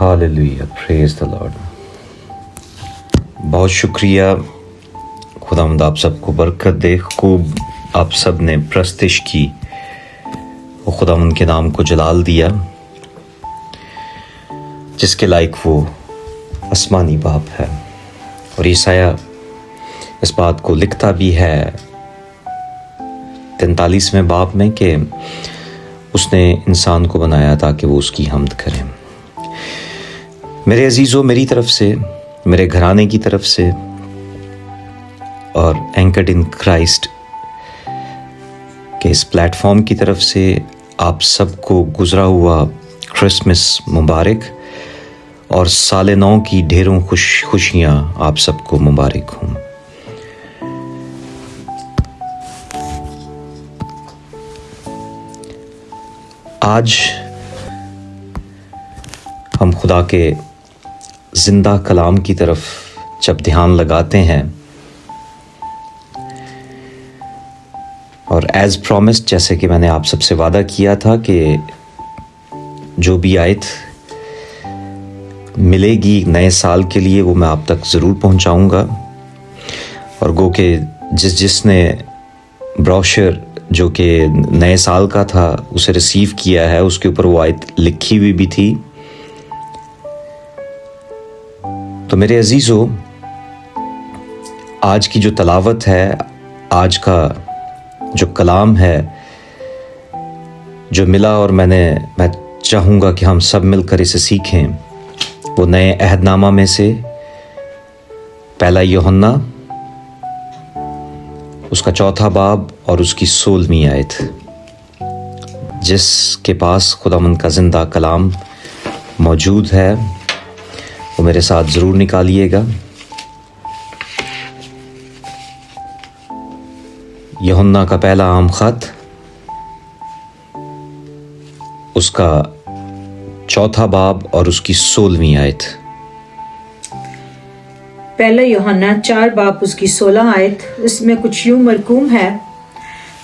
Hallelujah, praise the Lord. बहुत शुक्रिया, खुदावंद आप सबको बरकत दे। खूब आप सब ने प्रस्तिश की, वो खुदावंद के नाम को जलाल दिया जिसके लायक वो आसमानी बाप है। और ईसाया इस बात को लिखता भी है 43वें बाब में कि उसने इंसान को बनाया ताकि वो उसकी हम्द करें। मेरे अजीज़ों, मेरी तरफ से, मेरे घराने की तरफ से और एंकर्ड इन क्राइस्ट के इस प्लेटफॉर्म की तरफ से आप सबको गुजरा हुआ क्रिसमस मुबारक और साल नौ की ढेरों खुशियाँ आप सबको मुबारक हों। आज हम खुदा के जिंदा कलाम की तरफ जब ध्यान लगाते हैं और एज प्रॉमिस्ड, जैसे कि मैंने आप सबसे वादा किया था कि जो भी आयत मिलेगी नए साल के लिए वो मैं आप तक ज़रूर पहुंचाऊंगा। और गो के जिसने ब्रोशर जो कि नए साल का था उसे रिसीव किया है, उसके ऊपर वो आयत लिखी हुई भी थी। तो मेरे अजीज़ों, आज की जो तलावत है, आज का जो कलाम है जो मिला और मैं चाहूँगा कि हम सब मिलकर इसे सीखें, वो नए अहदनामा में से पहला यूहन्ना उसका 4था बाब और उसकी 16वीं आयत। जिसके पास खुदावंद का जिंदा कलाम मौजूद है वो मेरे साथ ज़रूर निकालिएगा। यूहन्ना का पहला आम खत, उसका 4था बाब और उसकी 16वीं आयत। पहला यूहन्ना 4 बाब उसकी 16 आयत। इसमें कुछ यूं मरकूम है,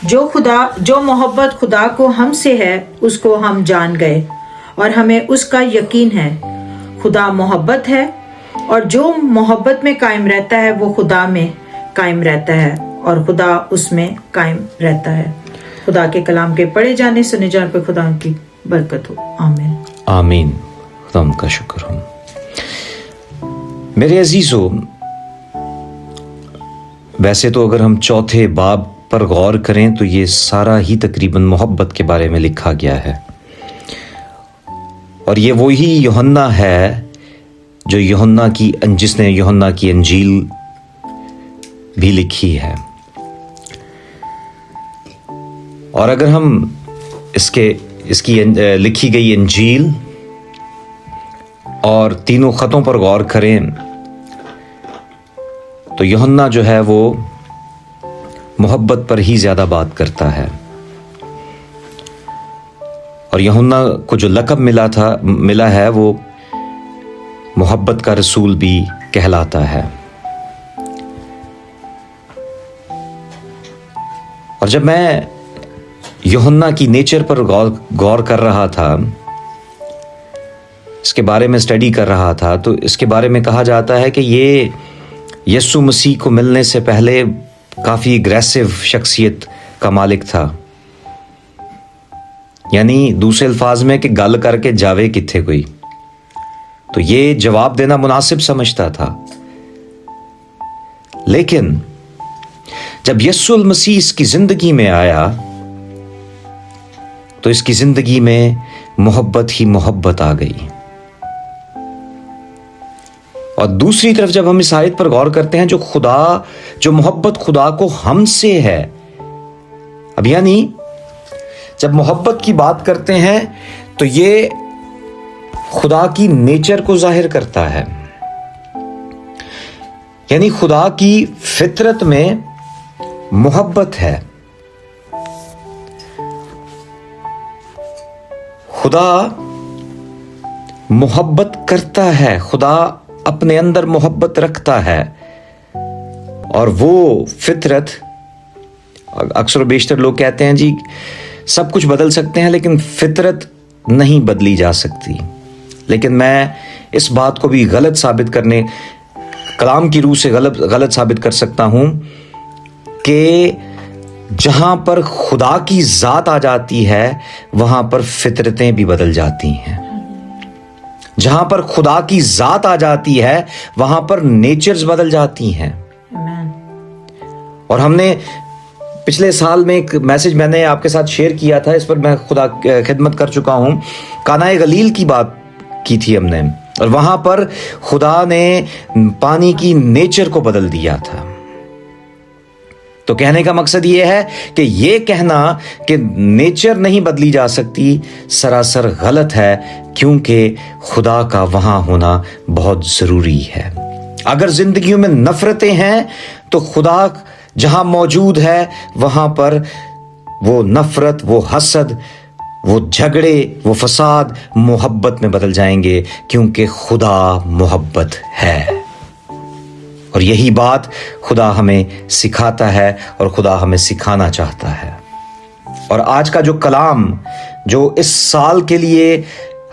जो मोहब्बत खुदा को हमसे है उसको हम जान गए और हमें उसका यकीन है। खुदा मोहब्बत है और जो मोहब्बत में कायम रहता है वो खुदा में कायम रहता है और खुदा उसमें कायम रहता है। खुदा के कलाम के पढ़े जाने सुने जाने पर खुदा की बरकत हो। आमीन आमीन। खुदा का शुक्र हो। मेरे अजीज़ों, वैसे तो अगर हम 4थे बाब पर गौर करें तो ये सारा ही तकरीबन मोहब्बत के बारे में लिखा गया है। और ये वही यूहन्ना है जिसने यूहन्ना की अंजील भी लिखी है। और अगर हम इसकी लिखी गई अंजील और तीनों खतों पर गौर करें तो यूहन्ना जो है वो मोहब्बत पर ही ज़्यादा बात करता है। और यूहन्ना को जो लक़ब मिला है वो मोहब्बत का रसूल भी कहलाता है। और जब मैं यूहन्ना की नेचर पर गौर कर रहा था, इसके बारे में स्टडी कर रहा था, तो इसके बारे में कहा जाता है कि ये यीशु मसीह को मिलने से पहले काफ़ी एग्रेसिव शख्सियत का मालिक था। यानी दूसरे अल्फाज में कि गल करके जावे किथे कोई, तो ये जवाब देना मुनासिब समझता था। लेकिन जब यीशु मसीह इसकी जिंदगी में आया तो इसकी जिंदगी में मोहब्बत ही मोहब्बत आ गई। और दूसरी तरफ जब हम इस आयत पर गौर करते हैं, जो मोहब्बत खुदा को हमसे है, अब यानी जब मोहब्बत की बात करते हैं तो ये खुदा की नेचर को जाहिर करता है। यानी खुदा की फितरत में मोहब्बत है। खुदा मोहब्बत करता है, खुदा अपने अंदर मोहब्बत रखता है। और वो फितरत, अक्सर बेशतर लोग कहते हैं जी सब कुछ बदल सकते हैं लेकिन फितरत नहीं बदली जा सकती। लेकिन मैं इस बात को भी गलत साबित करने, कलाम की रूह से गलत साबित कर सकता हूं कि जहां पर खुदा की जात आ जाती है वहां पर फितरतें भी बदल जाती हैं। जहां पर खुदा की जात आ जाती है वहां पर नेचर्स बदल जाती हैं। और हमने पिछले साल में एक मैसेज मैंने आपके साथ शेयर किया था, इस पर मैं खुदा खिदमत कर चुका हूं। कानाए गलील की बात की थी हमने, और वहां पर खुदा ने पानी की नेचर को बदल दिया था। तो कहने का मकसद यह है कि यह कहना कि नेचर नहीं बदली जा सकती सरासर गलत है, क्योंकि खुदा का वहां होना बहुत जरूरी है। अगर जिंदगियों में नफरतें हैं तो खुदा जहां मौजूद है वहां पर वो नफरत, वो हसद, वो झगड़े, वो फसाद मोहब्बत में बदल जाएंगे, क्योंकि खुदा मोहब्बत है। और यही बात खुदा हमें सिखाता है और खुदा हमें सिखाना चाहता है। और आज का जो कलाम, जो इस साल के लिए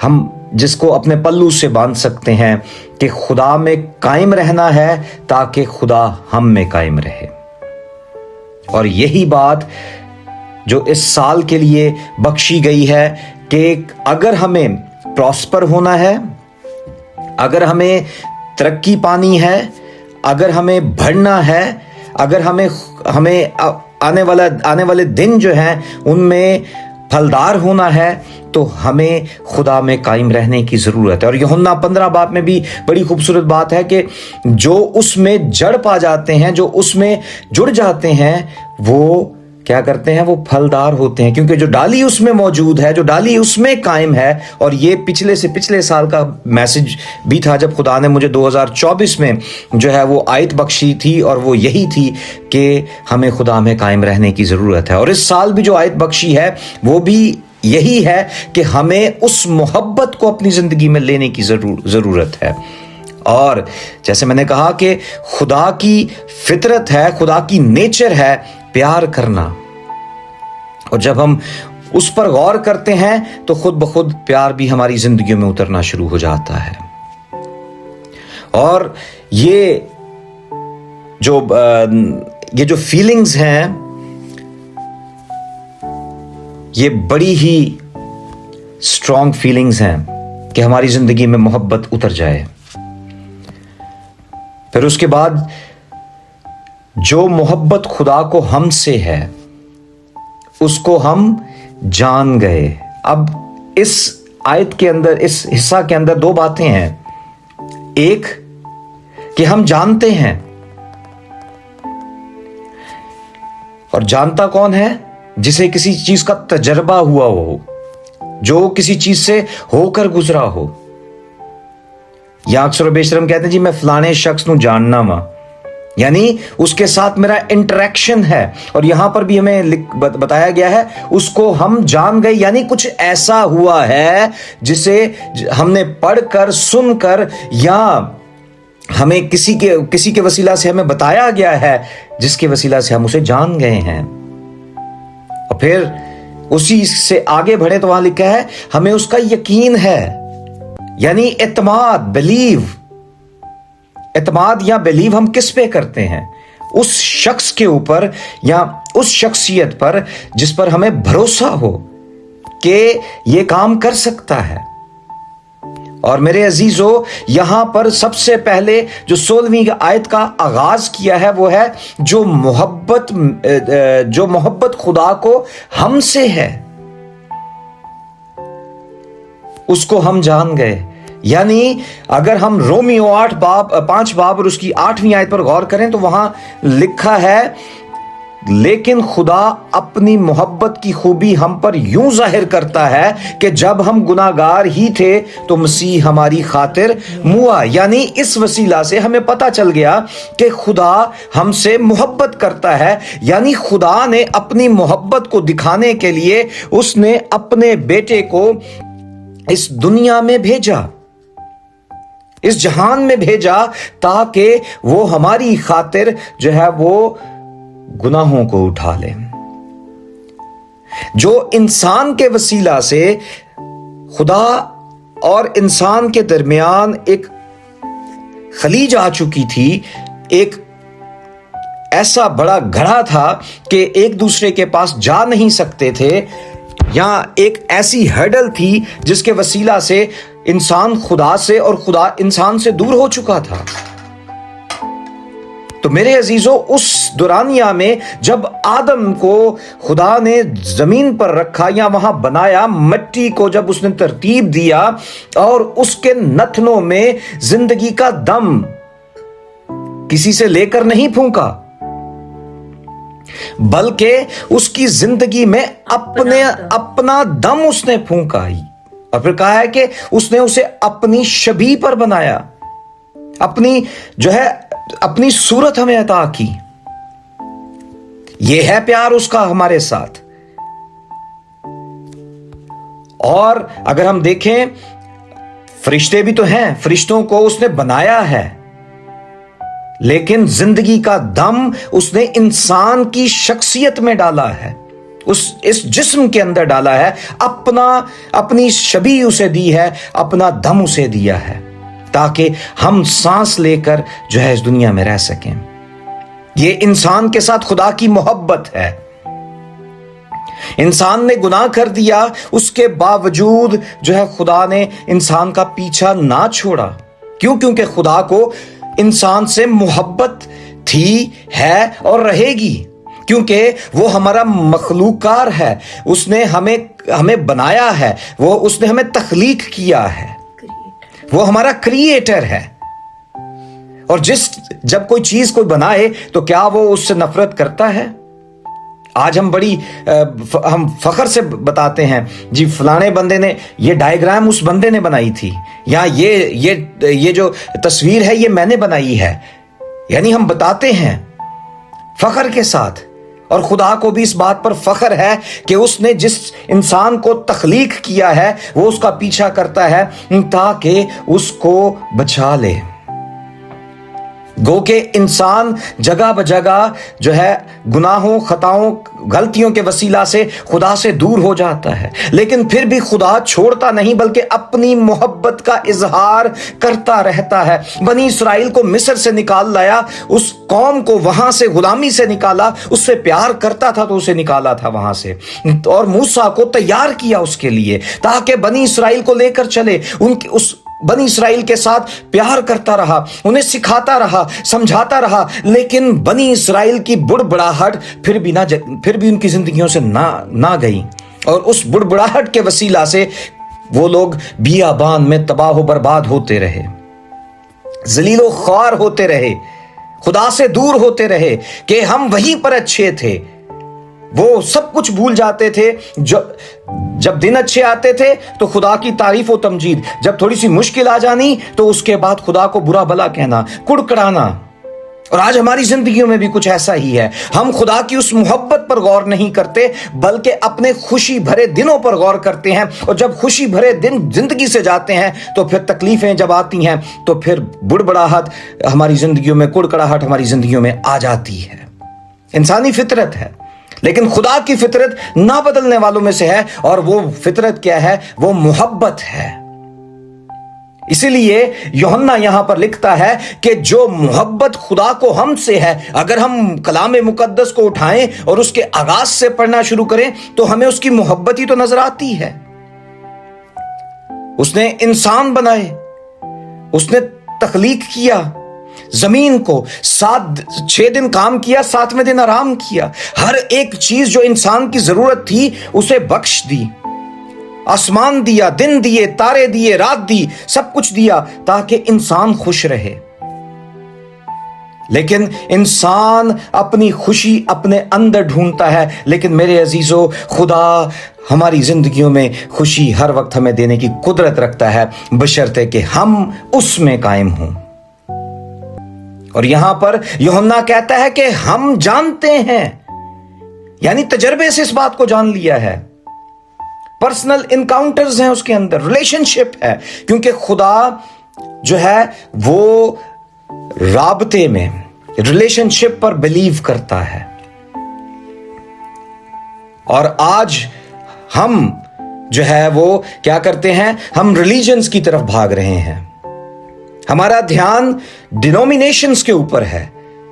हम जिसको अपने पल्लू से बांध सकते हैं कि खुदा में कायम रहना है ताकि खुदा हम में कायम रहे। और यही बात जो इस साल के लिए बख्शी गई है कि अगर हमें प्रॉस्पर होना है, अगर हमें तरक्की पानी है, अगर हमें बढ़ना है, अगर हमें आने वाले दिन जो हैं उनमें फलदार होना है, तो हमें खुदा में कायम रहने की जरूरत है। और यूहन्ना 15 बाब में भी बड़ी खूबसूरत बात है कि जो उसमें जड़ पा जाते हैं, जो उसमें जुड़ जाते हैं, वो क्या करते हैं, वो फलदार होते हैं, क्योंकि जो डाली उसमें मौजूद है, जो डाली उसमें कायम है। और ये पिछले साल का मैसेज भी था जब खुदा ने मुझे 2024 में जो है वो आयत बख्शी थी, और वो यही थी कि हमें खुदा में कायम रहने की जरूरत है। और इस साल भी जो आयत बख्शी है वो भी यही है कि हमें उस मोहब्बत को अपनी जिंदगी में लेने की जरूरत है। और जैसे मैंने कहा कि खुदा की फितरत है, खुदा की नेचर है प्यार करना। और जब हम उस पर गौर करते हैं तो खुद ब खुद प्यार भी हमारी जिंदगी में उतरना शुरू हो जाता है। और ये जो फीलिंग्स हैं, ये बड़ी ही स्ट्रॉन्ग फीलिंग्स हैं कि हमारी जिंदगी में मोहब्बत उतर जाए। फिर उसके बाद जो मोहब्बत खुदा को हमसे है उसको हम जान गए। अब इस आयत के अंदर, इस हिस्सा के अंदर दो बातें हैं। एक कि हम जानते हैं, और जानता कौन है? जिसे किसी चीज का तजर्बा हुआ हो, जो किसी चीज से होकर गुजरा हो। या अक्सर बेशतर हम कहते हैं जी मैं फलाने शख्स को जानना वा, यानी उसके साथ मेरा इंटरेक्शन है। और यहां पर भी हमें बताया गया है उसको हम जान गए, यानी कुछ ऐसा हुआ है जिसे हमने पढ़कर, सुनकर, या हमें किसी के वसीला से हमें बताया गया है, जिसके वसीला से हम उसे जान गए हैं। और फिर उसी से आगे बढ़े तो वहां लिखा है हमें उसका यकीन है, यानी एतमाद, बिलीव। एतमाद या बिलीव हम किस पे करते हैं? उस शख्स के ऊपर या उस शख्सियत पर जिस पर हमें भरोसा हो कि यह काम कर सकता है। और मेरे अजीजों, यहां पर सबसे पहले जो 16वीं आयत का आगाज किया है वो है जो मोहब्बत खुदा को हमसे है उसको हम जान गए। यानी अगर हम रोमियो 5 बाब और उसकी 8वीं आयत पर गौर करें तो वहां लिखा है लेकिन खुदा अपनी मोहब्बत की खूबी हम पर यूं जाहिर करता है कि जब हम गुनाहगार ही थे तो मसीह हमारी खातिर मुआ। यानी इस वसीला से हमें पता चल गया कि खुदा हमसे मोहब्बत करता है। यानी खुदा ने अपनी मोहब्बत को दिखाने के लिए उसने अपने बेटे को इस दुनिया में भेजा, इस जहान में भेजा, ताकि वो हमारी खातिर जो है वो गुनाहों को उठा ले। जो इंसान के वसीला से खुदा اور انسان کے درمیان ایک خلیج آ چکی تھی، ایک ایسا بڑا گڑھا تھا کہ ایک دوسرے کے پاس جا نہیں سکتے تھے، یا ایک ایسی ہرڈل تھی جس کے وسیلہ سے انسان خدا سے اور خدا انسان سے دور ہو چکا تھا۔ تو میرے عزیزو، اس دورانیہ میں جب آدم کو خدا نے زمین پر رکھا یا وہاں بنایا، مٹی کو جب اس نے ترتیب دیا اور اس کے نتنوں میں زندگی کا دم کسی سے لے کر نہیں پھونکا، بلکہ اس کی زندگی میں اپنا دم اس نے پھونکا، اور پھر کہا ہے کہ اس نے اسے اپنی شبیہ پر بنایا، اپنی صورت ہمیں عطا کی۔ یہ ہے پیار اس کا ہمارے ساتھ۔ اور اگر ہم دیکھیں، فرشتے بھی تو ہیں، فرشتوں کو اس نے بنایا ہے، لیکن زندگی کا دم اس نے انسان کی شخصیت میں ڈالا ہے، اس جسم کے اندر ڈالا ہے، اپنی شبیہ اسے دی ہے، اپنا دم اسے دیا ہے، تاکہ ہم سانس لے کر جو ہے اس دنیا میں رہ سکیں۔ یہ انسان کے ساتھ خدا کی محبت ہے۔ انسان نے گناہ کر دیا، اس کے باوجود جو ہے خدا نے انسان کا پیچھا نہ چھوڑا۔ کیوں؟ کیونکہ خدا کو انسان سے محبت تھی، ہے اور رہے گی، کیونکہ وہ ہمارا مخلوقار ہے، اس نے ہمیں بنایا ہے، اس نے ہمیں تخلیق کیا ہے، وہ ہمارا کریٹر ہے۔ اور جب کوئی چیز کوئی بنائے تو کیا وہ اس سے نفرت کرتا ہے؟ آج ہم فخر سے بتاتے ہیں، جی فلانے بندے نے یہ ڈائیگرام اس بندے نے بنائی تھی، یا یہ جو تصویر ہے یہ میں نے بنائی ہے، یعنی ہم بتاتے ہیں فخر کے ساتھ۔ اور خدا کو بھی اس بات پر فخر ہے کہ اس نے جس انسان کو تخلیق کیا ہے وہ اس کا پیچھا کرتا ہے تاکہ اس کو بچا لے۔ گو کہ انسان جگہ بجگہ جو ہے گناہوں، خطاؤں، غلطیوں کے وسیلہ سے خدا سے دور ہو جاتا ہے، لیکن پھر بھی خدا چھوڑتا نہیں، بلکہ اپنی محبت کا اظہار کرتا رہتا ہے۔ بنی اسرائیل کو مصر سے نکال لایا، اس قوم کو وہاں سے غلامی سے نکالا، اس سے پیار کرتا تھا تو اسے نکالا تھا وہاں سے، اور موسیٰ کو تیار کیا اس کے لیے تاکہ بنی اسرائیل کو لے کر چلے، اس بنی اسرائیل کے ساتھ پیار کرتا رہا، انہیں سکھاتا رہا، سمجھاتا رہا، لیکن بنی اسرائیل کی بڑبڑاہٹ پھر بھی ان کی زندگیوں سے نہ گئی، اور اس بڑبڑاہٹ کے وسیلہ سے وہ لوگ بیابان میں تباہ و برباد ہوتے رہے، ذلیل و خوار ہوتے رہے، خدا سے دور ہوتے رہے کہ ہم وہیں پر اچھے تھے۔ وہ سب کچھ بھول جاتے تھے، جب دن اچھے آتے تھے تو خدا کی تعریف و تمجید، جب تھوڑی سی مشکل آ جانی تو اس کے بعد خدا کو برا بھلا کہنا، کڑکڑانا۔ اور آج ہماری زندگیوں میں بھی کچھ ایسا ہی ہے، ہم خدا کی اس محبت پر غور نہیں کرتے، بلکہ اپنے خوشی بھرے دنوں پر غور کرتے ہیں، اور جب خوشی بھرے دن زندگی سے جاتے ہیں تو پھر تکلیفیں جب آتی ہیں تو پھر بڑبڑاہٹ ہماری زندگیوں میں، کڑکڑاہٹ ہماری زندگیوں میں آ جاتی ہے۔ انسانی فطرت ہے، لیکن خدا کی فطرت نہ بدلنے والوں میں سے ہے، اور وہ فطرت کیا ہے؟ وہ محبت ہے۔ اسی لیے یوحنا یہاں پر لکھتا ہے کہ جو محبت خدا کو ہم سے ہے، اگر ہم کلام مقدس کو اٹھائیں اور اس کے آغاز سے پڑھنا شروع کریں تو ہمیں اس کی محبت ہی تو نظر آتی ہے۔ اس نے انسان بنائے، اس نے تخلیق کیا، زمین کو 6 دن کام کیا، 7ویں دن آرام کیا، ہر ایک چیز جو انسان کی ضرورت تھی اسے بخش دی، آسمان دیا، دن دیے، تارے دیے، رات دی، سب کچھ دیا تاکہ انسان خوش رہے۔ لیکن انسان اپنی خوشی اپنے اندر ڈھونڈتا ہے، لیکن میرے عزیزو، خدا ہماری زندگیوں میں خوشی ہر وقت ہمیں دینے کی قدرت رکھتا ہے، بشرطے کہ ہم اس میں قائم ہوں۔ اور یہاں پر یوحنا کہتا ہے کہ ہم جانتے ہیں، یعنی تجربے سے اس بات کو جان لیا ہے، پرسنل انکاؤنٹرز ہیں اس کے اندر، ریلیشن شپ ہے، کیونکہ خدا جو ہے وہ رابطے میں، ریلیشن شپ پر بلیو کرتا ہے۔ اور آج ہم جو ہے وہ کیا کرتے ہیں, ہم ریلیجنز کی طرف بھاگ رہے ہیں. ہمارا دھیان ڈینومینیشنز کے اوپر ہے,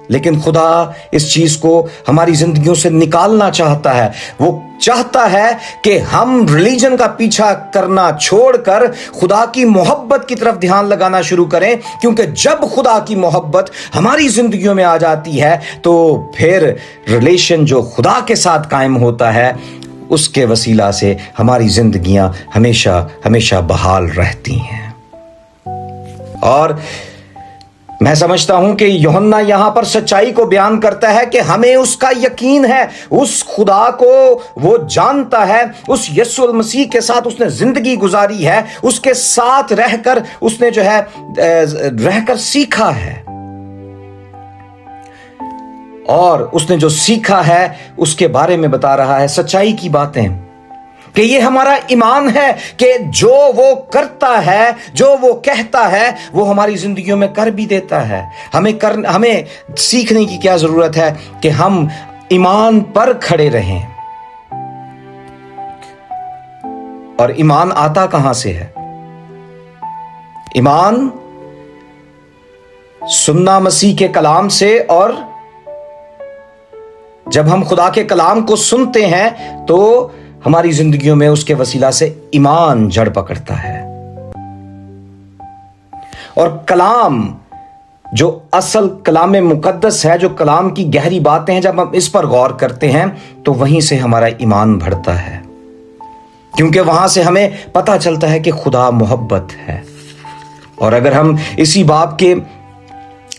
لیکن خدا اس چیز کو ہماری زندگیوں سے نکالنا چاہتا ہے. وہ چاہتا ہے کہ ہم ریلیجن کا پیچھا کرنا چھوڑ کر خدا کی محبت کی طرف دھیان لگانا شروع کریں, کیونکہ جب خدا کی محبت ہماری زندگیوں میں آ جاتی ہے تو پھر ریلیشن جو خدا کے ساتھ قائم ہوتا ہے اس کے وسیلہ سے ہماری زندگیاں ہمیشہ ہمیشہ بحال رہتی ہیں. اور میں سمجھتا ہوں کہ یوحنا یہاں پر سچائی کو بیان کرتا ہے کہ ہمیں اس کا یقین ہے, اس خدا کو وہ جانتا ہے, اس یسوع المسیح کے ساتھ اس نے زندگی گزاری ہے, اس کے ساتھ رہ کر اس نے جو ہے رہ کر سیکھا ہے, اور اس نے جو سیکھا ہے اس کے بارے میں بتا رہا ہے سچائی کی باتیں, کہ یہ ہمارا ایمان ہے کہ جو وہ کرتا ہے, جو وہ کہتا ہے, وہ ہماری زندگیوں میں کر بھی دیتا ہے. ہمیں سیکھنے کی کیا ضرورت ہے کہ ہم ایمان پر کھڑے رہیں. اور ایمان آتا کہاں سے ہے؟ ایمان سننا مسیح کے کلام سے, اور جب ہم خدا کے کلام کو سنتے ہیں تو ہماری زندگیوں میں اس کے وسیلہ سے ایمان جڑ پکڑتا ہے. اور کلام جو اصل کلام مقدس ہے, جو کلام کی گہری باتیں ہیں, جب ہم اس پر غور کرتے ہیں تو وہیں سے ہمارا ایمان بڑھتا ہے, کیونکہ وہاں سے ہمیں پتہ چلتا ہے کہ خدا محبت ہے. اور اگر ہم اسی باب کے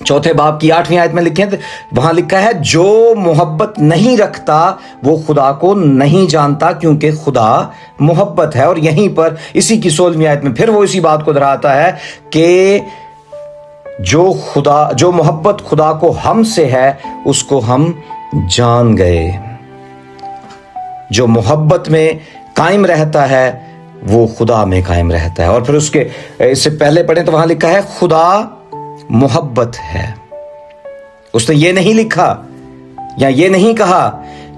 4 باب کی 8ویں آیت میں لکھیں تو وہاں لکھا ہے جو محبت نہیں رکھتا وہ خدا کو نہیں جانتا کیونکہ خدا محبت ہے. اور یہیں پر اسی کی 16ویں آیت میں پھر وہ اسی بات کو دہراتا ہے کہ جو محبت خدا کو ہم سے ہے اس کو ہم جان گئے. جو محبت میں قائم رہتا ہے وہ خدا میں قائم رہتا ہے. اور پھر اس سے پہلے پڑھیں تو وہاں لکھا ہے خدا محبت ہے. اس نے یہ نہیں لکھا یا یہ نہیں کہا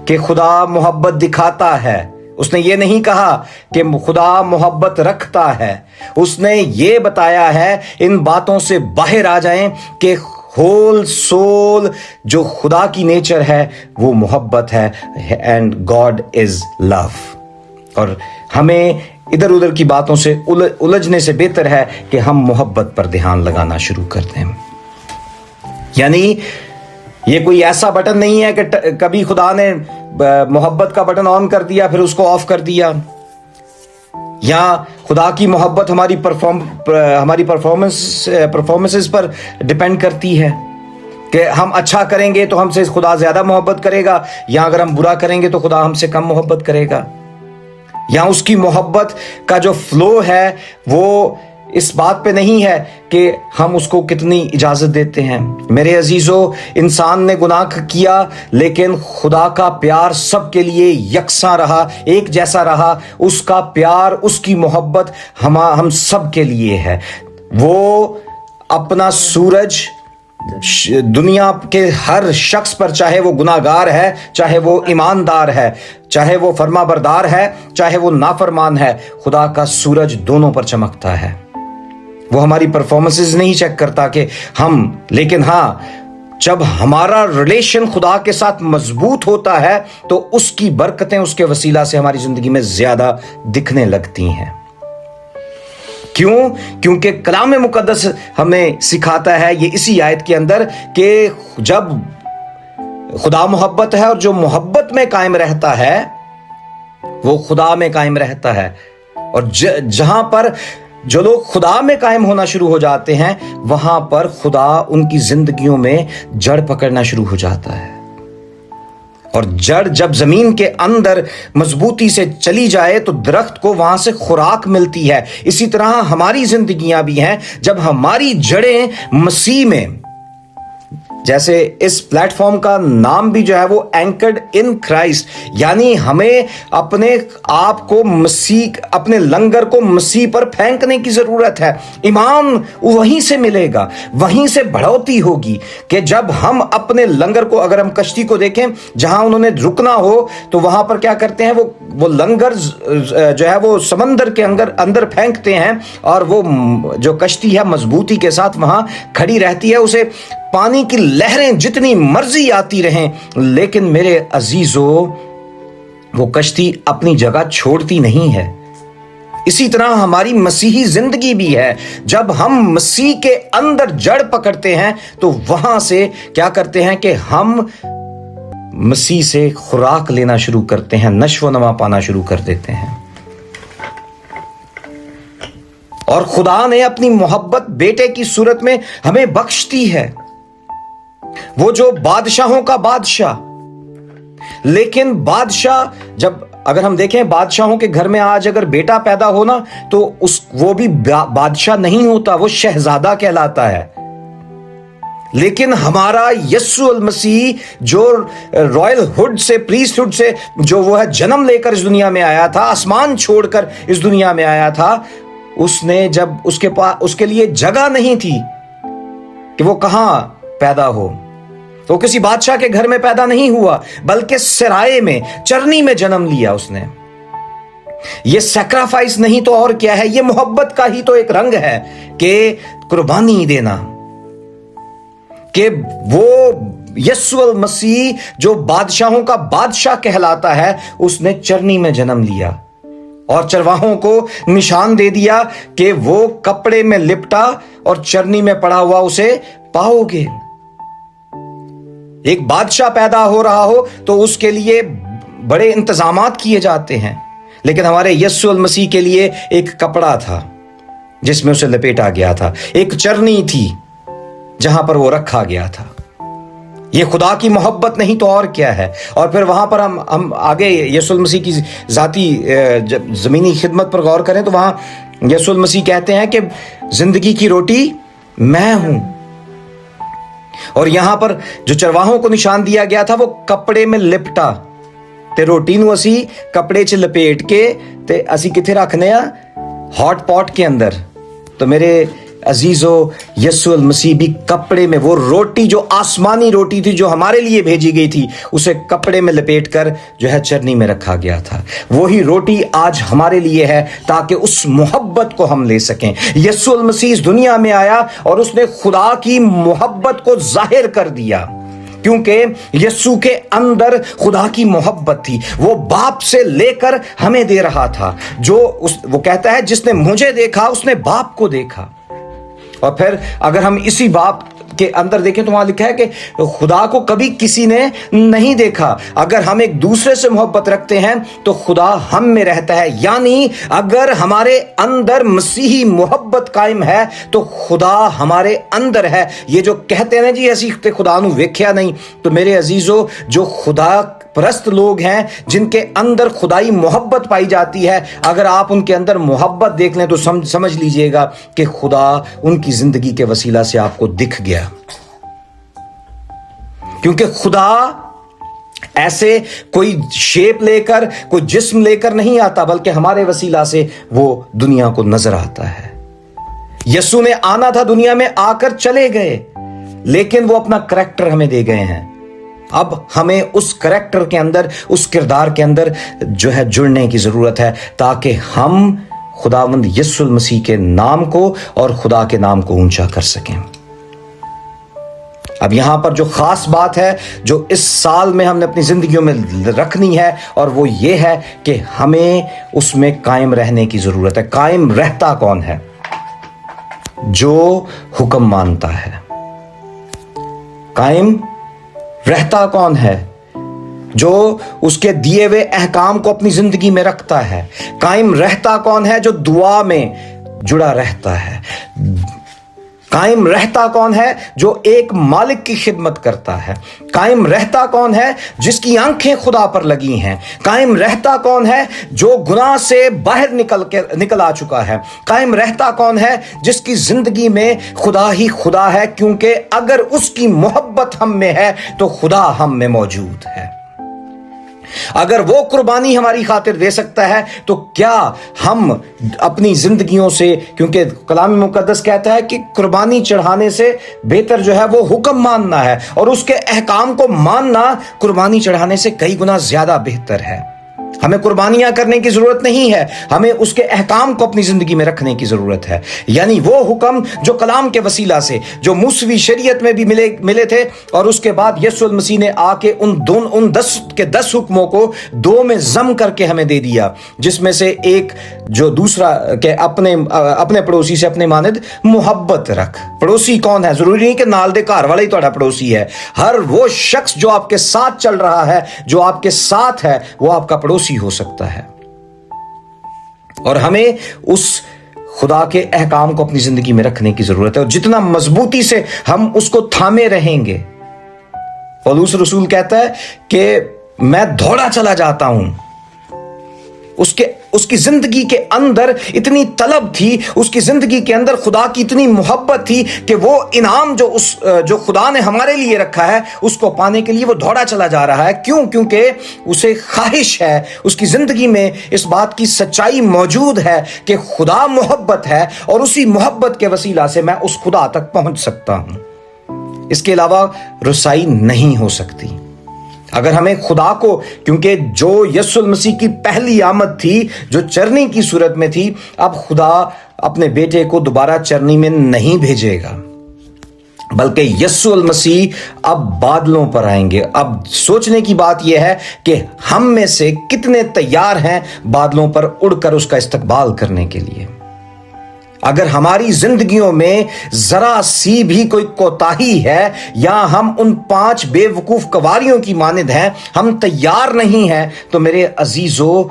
کہ خدا محبت دکھاتا ہے. اس نے یہ نہیں کہا کہ خدا محبت رکھتا ہے. اس نے یہ بتایا ہے, ان باتوں سے باہر آ جائیں کہ ہول سول جو خدا کی نیچر ہے وہ محبت ہے, اینڈ گاڈ از لو. اور ہمیں ادھر ادھر کی باتوں سے الجھنے سے بہتر ہے کہ ہم محبت پر دھیان لگانا شروع کر دیں. یعنی یہ کوئی ایسا بٹن نہیں ہے کہ کبھی خدا نے محبت کا بٹن آن کر دیا پھر اس کو آف کر دیا, یا خدا کی محبت ہماری پرفارمنسز پر ڈیپینڈ کرتی ہے کہ ہم اچھا کریں گے تو ہم سے خدا زیادہ محبت کرے گا, یا اگر ہم برا کریں گے تو خدا ہم سے کم محبت کرے گا. یا اس کی محبت کا جو فلو ہے وہ اس بات پہ نہیں ہے کہ ہم اس کو کتنی اجازت دیتے ہیں. میرے عزیزو, انسان نے گناہ کیا لیکن خدا کا پیار سب کے لیے یکساں رہا, ایک جیسا رہا. اس کا پیار, اس کی محبت ہم سب کے لیے ہے. وہ اپنا سورج دنیا کے ہر شخص پر, چاہے وہ گناہگار ہے, چاہے وہ ایماندار ہے, چاہے وہ فرما بردار ہے, چاہے وہ نافرمان ہے, خدا کا سورج دونوں پر چمکتا ہے. وہ ہماری پرفارمنسز نہیں چیک کرتا کہ لیکن ہاں جب ہمارا ریلیشن خدا کے ساتھ مضبوط ہوتا ہے تو اس کی برکتیں اس کے وسیلہ سے ہماری زندگی میں زیادہ دکھنے لگتی ہیں. کیوں؟ کیونکہ کلام مقدس ہمیں سکھاتا ہے یہ اسی آیت کے اندر کہ جب خدا محبت ہے اور جو محبت میں قائم رہتا ہے وہ خدا میں قائم رہتا ہے. اور جہاں پر جو لوگ خدا میں قائم ہونا شروع ہو جاتے ہیں وہاں پر خدا ان کی زندگیوں میں جڑ پکڑنا شروع ہو جاتا ہے. اور جڑ جب زمین کے اندر مضبوطی سے چلی جائے تو درخت کو وہاں سے خوراک ملتی ہے. اسی طرح ہماری زندگیاں بھی ہیں, جب ہماری جڑیں مسیح میں जैसे इस प्लेटफॉर्म का नाम भी जो है वो एंकर्ड इन क्राइस्ट, यानी हमें अपने आप को मसीह, अपने लंगर को मसीह पर फेंकने की जरूरत है। ईमान वहीं से मिलेगा, वहीं से बढ़ोतरी होगी कि जब हम अपने लंगर को, अगर हम कश्ती को देखें जहां उन्होंने रुकना हो तो वहां पर क्या करते हैं, वो लंगर जो है वो समंदर के अंदर फेंकते हैं और वो जो कश्ती है मजबूती के साथ वहां खड़ी रहती है। उसे पानी की लहरें जितनी मर्जी आती रहें, लेकिन मेरे अजीजों वो कश्ती अपनी जगह छोड़ती नहीं है। इसी तरह हमारी मसीही जिंदगी भी है। जब हम मसीह के अंदर जड़ पकड़ते हैं तो वहां से क्या करते हैं कि हम मसीह से खुराक लेना शुरू करते हैं, नशो नमा पाना शुरू कर देते हैं। और खुदा ने अपनी मोहब्बत बेटे की सूरत में हमें बख्श दी है, वो जो बादशाहों का बादशाह। लेकिन बादशाह, जब अगर हम देखें बादशाहों के घर में आज अगर बेटा पैदा हो ना तो वो भी बादशाह नहीं होता, वो शहजादा कहलाता है। लेकिन हमारा यस्सु अल मसीह जो रॉयल हुड से, प्रीस्टहुड से जो वो है जन्म लेकर इस दुनिया में आया था, आसमान छोड़कर इस दुनिया में आया था, उसने जब उसके लिए जगह नहीं थी कि वो कहां पैदा हो, तो किसी बादशाह के घर में पैदा नहीं हुआ, बल्कि सराय में, चरनी में जन्म लिया उसने। ये सैक्रिफाइस नहीं तो और क्या है, ये मोहब्बत का ही तो एक रंग है कि कुर्बानी देना। कि वो यस्सु अल मसीह जो बादशाहों का बादशाह कहलाता है, उसने चरनी में जन्म लिया और चरवाहों को निशान दे दिया कि वो कपड़े में लिपटा और चरनी में पड़ा हुआ उसे पाओगे। एक बादशाह पैदा हो रहा हो तो उसके लिए बड़े इंतजामात किए जाते हैं, लेकिन हमारे यस्सु अल मसीह के लिए एक कपड़ा था जिसमें उसे लपेटा गया था, एक चरनी थी जहां पर वो रखा गया था। ये खुदा की मोहब्बत नहीं तो और क्या है। और फिर वहां पर हम आगे यीशु मसीह की जाती जमीनी खिदमत पर गौर करें तो वहां यीशु मसीह कहते हैं कि जिंदगी की रोटी मैं हूं। और यहां पर जो चरवाहों को निशान दिया गया था वो कपड़े में लिपटा ते रोटी नूं असी कपड़े च लपेट के ते असी किथे रखने आ, हॉट पॉट के अंदर। तो मेरे अजीजो यस्सु अल मसीह भी कपड़े में, वो रोटी जो आसमानी रोटी थी जो हमारे लिए भेजी गई थी, उसे कपड़े में लपेट कर जो है चरनी में रखा गया था। वही रोटी आज हमारे लिए है ताकि उस मोहब्बत को हम ले सकें। यस्सु अल मसीह इस दुनिया में आया और उसने खुदा की मोहब्बत को जाहिर कर दिया, क्योंकि यस्सु के अंदर खुदा की मोहब्बत थी। वो बाप से लेकर हमें दे रहा था। वो कहता है जिसने मुझे देखा उसने बाप को देखा। और फिर अगर हम इसी बाप के अंदर देखें तो वहां लिखा है कि खुदा को कभी किसी ने नहीं देखा। अगर हम एक दूसरे से मोहब्बत रखते हैं तो खुदा हम में रहता है, यानी अगर हमारे अंदर मसीही मोहब्बत कायम है तो खुदा हमारे अंदर है। ये जो कहते हैं ना जी असी खुदा नू वेख्या नहीं, तो मेरे अजीजों जो खुदा परस्त लोग हैं जिनके अंदर खुदाई मोहब्बत पाई जाती है, अगर आप उनके अंदर मोहब्बत देख लें तो समझ लीजिएगा कि खुदा उनकी जिंदगी के वसीला से आपको दिख गया। क्योंकि खुदा ऐसे कोई शेप लेकर, कोई जिस्म लेकर नहीं आता, बल्कि हमारे वसीला से वो दुनिया को नजर आता है। यीशु ने आना था, दुनिया में आकर चले गए, लेकिन वो अपना करैक्टर हमें दे गए हैं। अब हमें उस करैक्टर के अंदर, उस किरदार के अंदर जो है जुड़ने की जरूरत है, ताकि हम खुदावंद यीशु मसीह के नाम को और खुदा के नाम को ऊंचा कर सकें। अब यहां पर जो खास बात है जो इस साल में हमने अपनी जिंदगियों में रखनी है, और वो ये है कि हमें उसमें कायम रहने की जरूरत है। कायम रहता कौन है? जो हुक्म मानता है। कायम रहता कौन है? जो उसके दिए हुए अहकाम को अपनी जिंदगी में रखता है। कायम रहता कौन है? जो दुआ में जुड़ा रहता है। कायम रहता कौन है? जो एक मालिक की खिदमत करता है। कायम रहता कौन है? जिसकी आंखें खुदा पर लगी हैं। कायम रहता कौन है? जो गुनाह से बाहर निकल आ चुका है। कायम रहता कौन है? जिसकी जिंदगी में खुदा ही खुदा है, क्योंकि अगर उसकी मोहब्बत हम में है तो खुदा हम में मौजूद है। अगर वो कुर्बानी हमारी खातिर दे सकता है तो क्या हम अपनी जिंदगियों से, क्योंकि कलाम मुकद्दस कहता है कि कुर्बानी चढ़ाने से बेहतर जो है वो हुक्म मानना है, और उसके अहकाम को मानना कुर्बानी चढ़ाने से कई गुना ज्यादा बेहतर है। हमें कुर्बानियां करने की जरूरत नहीं है, हमें उसके अहकाम को अपनी जिंदगी में रखने की जरूरत है। यानी वो हुक्म जो कलाम के वसीला से, जो मूसवी शरीयत में भी मिले थे, और उसके बाद यीशु मसीह ने आके उन 10 हुक्मों को 2 में जम करके हमें दे दिया, जिसमें से एक जो दूसरा के अपने पड़ोसी से अपने मानद मोहब्बत रख। पड़ोसी कौन है? जरूरी नहीं कि नाल दे घर वाला ही तुम्हारा पड़ोसी है। हर वो शख्स जो आपके साथ चल रहा है, जो आपके साथ है, वो आपका पड़ोसी हो सकता है। और हमें उस खुदा के अहकाम को अपनी जिंदगी में रखने की जरूरत है, और जितना मजबूती से हम उसको थामे रहेंगे। पौलुस रसूल कहता है कि मैं दौड़ा चला जाता हूं। उसकी जिंदगी के अंदर इतनी तलब थी, उसकी जिंदगी के अंदर खुदा की इतनी मोहब्बत थी कि वो इनाम जो खुदा ने हमारे लिए रखा है, उसको पाने के लिए वो दौड़ा चला जा रहा है। क्यों? क्योंकि उसे ख्वाहिश है, उसकी जिंदगी में इस बात की सच्चाई मौजूद है कि खुदा मोहब्बत है, और उसी मोहब्बत के वसीला से मैं उस खुदा तक पहुंच सकता हूं। इसके अलावा रसाई नहीं हो सकती। अगर हमें खुदा को, क्योंकि जो यीशु मसीह की पहली आमद थी जो चरनी की सूरत में थी, अब खुदा अपने बेटे को दोबारा चरनी में नहीं भेजेगा, बल्कि यीशु मसीह अब बादलों पर आएंगे। अब सोचने की बात यह है कि हम में से कितने तैयार हैं बादलों पर उड़कर उसका इस्तकबाल करने के लिए। अगर हमारी जिंदगियों में जरा सी भी कोई कोताही है, या हम उन 5 बेवकूफ कवारियों की मानिद हैं, हम तैयार नहीं हैं, तो मेरे अजीजों,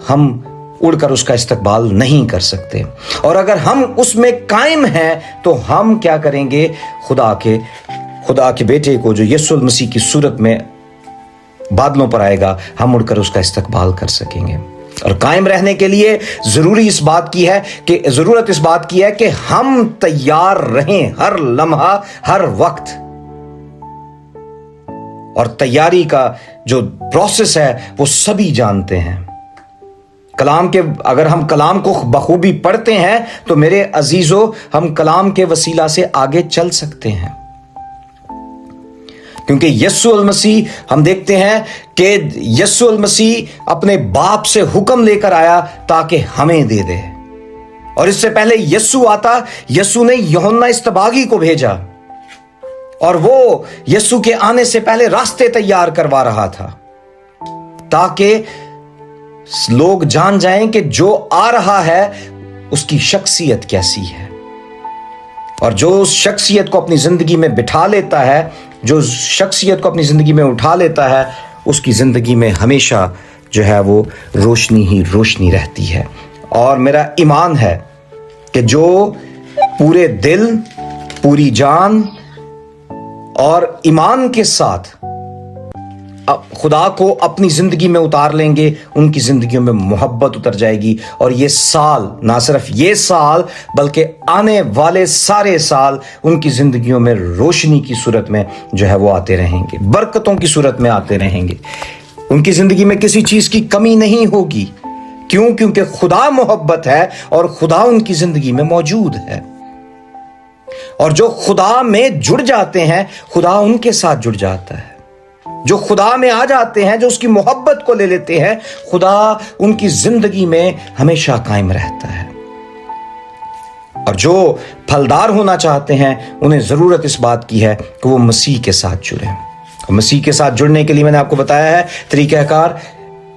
हम उड़कर उसका इस्तकबाल नहीं कर सकते। और अगर हम उसमें कायम हैं तो हम क्या करेंगे? खुदा के बेटे को, जो यीशु मसीह की सूरत में बादलों पर आएगा, हम उड़कर उसका इस्तकबाल कर सकेंगे। और कायम रहने के लिए जरूरत इस बात की है कि हम तैयार रहें हर लम्हा, हर वक्त। और तैयारी का जो प्रोसेस है वो सभी जानते हैं। अगर हम कलाम को बखूबी पढ़ते हैं तो मेरे अजीजों, हम कलाम के वसीला से आगे चल सकते हैं। क्योंकि यीशु मसीह, हम देखते हैं कि यीशु मसीह अपने बाप से हुक्म लेकर आया ताकि हमें दे दे। और इससे पहले यीशु ने यूहन्ना इस्तबागी को भेजा, और वो यीशु के आने से पहले रास्ते तैयार करवा रहा था, ताकि लोग जान जाएं कि जो आ रहा है उसकी शख्सियत कैसी है। और जो उस शख्सियत को अपनी जिंदगी में बिठा लेता है, जो शख्सियत को अपनी जिंदगी में उठा लेता है, उसकी जिंदगी में हमेशा जो है वो रोशनी ही रोशनी रहती है। और मेरा ईमान है कि जो पूरे दिल, पूरी जान और ईमान के साथ खुदा को अपनी जिंदगी में उतार लेंगे, उनकी जिंदगियों में मोहब्बत उतर जाएगी। और ये साल, ना सिर्फ ये साल बल्कि आने वाले सारे साल उनकी जिंदगियों में रोशनी की सूरत में जो है वो आते रहेंगे, बरकतों की सूरत में आते रहेंगे। उनकी जिंदगी में किसी चीज की कमी नहीं होगी। क्यों? क्योंकि खुदा मोहब्बत है और खुदा उनकी जिंदगी में मौजूद है। और जो खुदा में जुड़ जाते हैं, खुदा उनके साथ जुड़ जाता है। जो खुदा में आ जाते हैं, जो उसकी मोहब्बत को ले लेते हैं, खुदा उनकी जिंदगी में हमेशा कायम रहता है। और जो फलदार होना चाहते हैं, उन्हें जरूरत इस बात की है कि वो मसीह के साथ जुड़े। मसीह के साथ जुड़ने के लिए मैंने आपको बताया है तरीकाकार।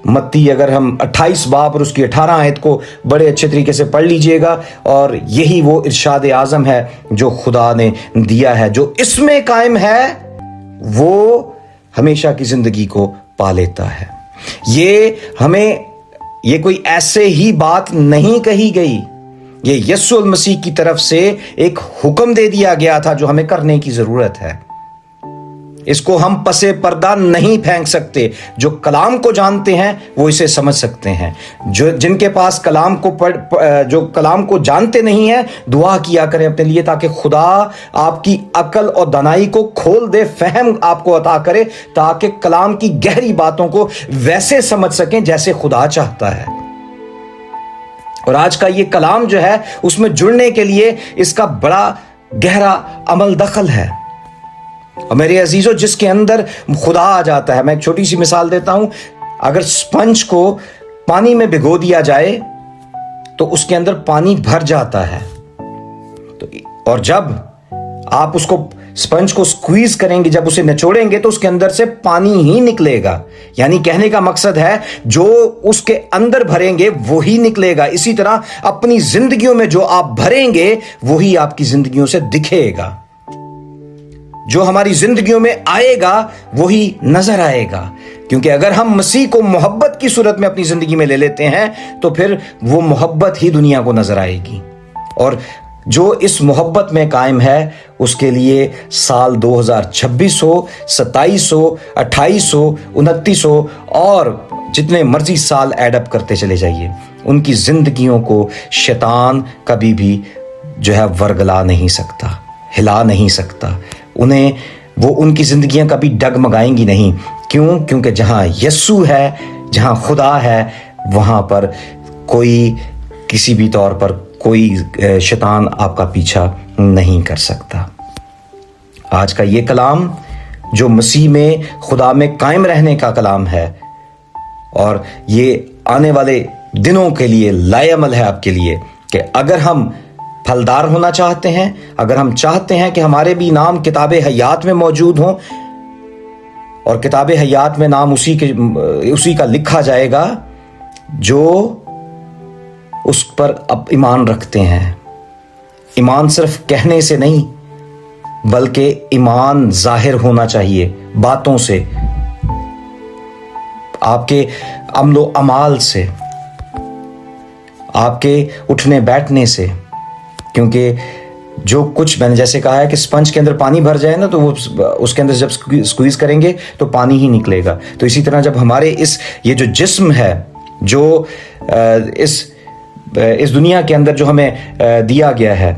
मत्ती, अगर हम 28 बाब और उसकी 18 आयत को बड़े अच्छे तरीके से पढ़ लीजिएगा, और यही वो इरशाद आजम है जो खुदा ने दिया है। जो इसमें कायम है वो हमेशा की जिंदगी को पा लेता है। ये कोई ऐसे ही बात नहीं कही गई, یہ یسوع المسیح کی طرف سے ایک حکم دے دیا گیا تھا جو ہمیں کرنے کی ضرورت ہے. اس کو ہم پسے پردہ نہیں پھینک سکتے. جو کلام کو جانتے ہیں وہ اسے سمجھ سکتے ہیں. جن کے پاس جو کلام کو جانتے نہیں ہیں, دعا کیا کریں اپنے لیے تاکہ خدا آپ کی عقل اور دانائی کو کھول دے, فہم آپ کو عطا کرے, تاکہ کلام کی گہری باتوں کو ویسے سمجھ سکیں جیسے خدا چاہتا ہے. اور آج کا یہ کلام جو ہے اس میں جڑنے کے لیے اس کا بڑا گہرا عمل دخل ہے. اور میرے عزیزو, جس کے اندر خدا آ جاتا ہے, میں ایک چھوٹی سی مثال دیتا ہوں. اگر سپنج کو پانی میں بھگو دیا جائے تو اس کے اندر پانی بھر جاتا ہے, اور جب آپ اس کو سپنج کو سکویز کریں گے, جب اسے نچوڑیں گے تو اس کے اندر سے پانی ہی نکلے گا. یعنی کہنے کا مقصد ہے جو اس کے اندر بھریں گے وہی نکلے گا. اسی طرح اپنی زندگیوں میں جو آپ بھریں گے وہی آپ کی زندگیوں سے دکھے گا. جو ہماری زندگیوں میں آئے گا وہی نظر آئے گا. کیونکہ اگر ہم مسیح کو محبت کی صورت میں اپنی زندگی میں لے لیتے ہیں تو پھر وہ محبت ہی دنیا کو نظر آئے گی. اور جو اس محبت میں قائم ہے اس کے لیے سال 2026 ہو, 27 ہو, 28 ہو, 29 ہو اور جتنے مرضی سال ایڈ اپ کرتے چلے جائیے, ان کی زندگیوں کو شیطان کبھی بھی جو ہے ورگلا نہیں سکتا, ہلا نہیں سکتا. وہ ان کی زندگیاں کبھی ڈگمگائیں گی نہیں. کیوں؟ کیونکہ جہاں یسوع ہے, جہاں خدا ہے, وہاں پر کوئی کسی بھی طور پر کوئی شیطان آپ کا پیچھا نہیں کر سکتا. آج کا یہ کلام جو مسیح میں خدا میں قائم رہنے کا کلام ہے, اور یہ آنے والے دنوں کے لیے لائے عمل ہے آپ کے لیے کہ اگر ہم پھلدار ہونا چاہتے ہیں, اگر ہم چاہتے ہیں کہ ہمارے بھی نام کتاب حیات میں موجود ہوں, اور کتاب حیات میں نام اسی کا لکھا جائے گا جو اس پر اب ایمان رکھتے ہیں. ایمان صرف کہنے سے نہیں بلکہ ایمان ظاہر ہونا چاہیے باتوں سے, آپ کے عمل و اعمال سے, آپ کے اٹھنے بیٹھنے سے. کیونکہ جو کچھ میں نے جیسے کہا ہے کہ سپنج کے اندر پانی بھر جائے نا تو وہ اس کے اندر جب سکویز کریں گے تو پانی ہی نکلے گا. تو اسی طرح جب ہمارے یہ جو جسم ہے جو اس دنیا کے اندر جو ہمیں دیا گیا ہے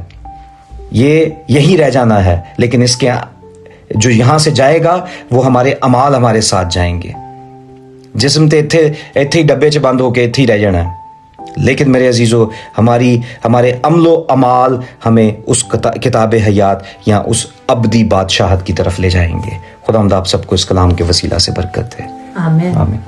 یہ یہی رہ جانا ہے, لیکن اس کے جو یہاں سے جائے گا وہ ہمارے اعمال ہمارے ساتھ جائیں گے. جسم تے ایتھے ہی ڈبے چ بند ہو کے ایتھے ہی رہ جانا ہے, لیکن میرے عزیزو ہمارے عمل و اعمال ہمیں اس کتاب حیات یا اس ابدی بادشاہت کی طرف لے جائیں گے. خداوند آپ سب کو اس کلام کے وسیلہ سے برکت دے. آمین. آمین.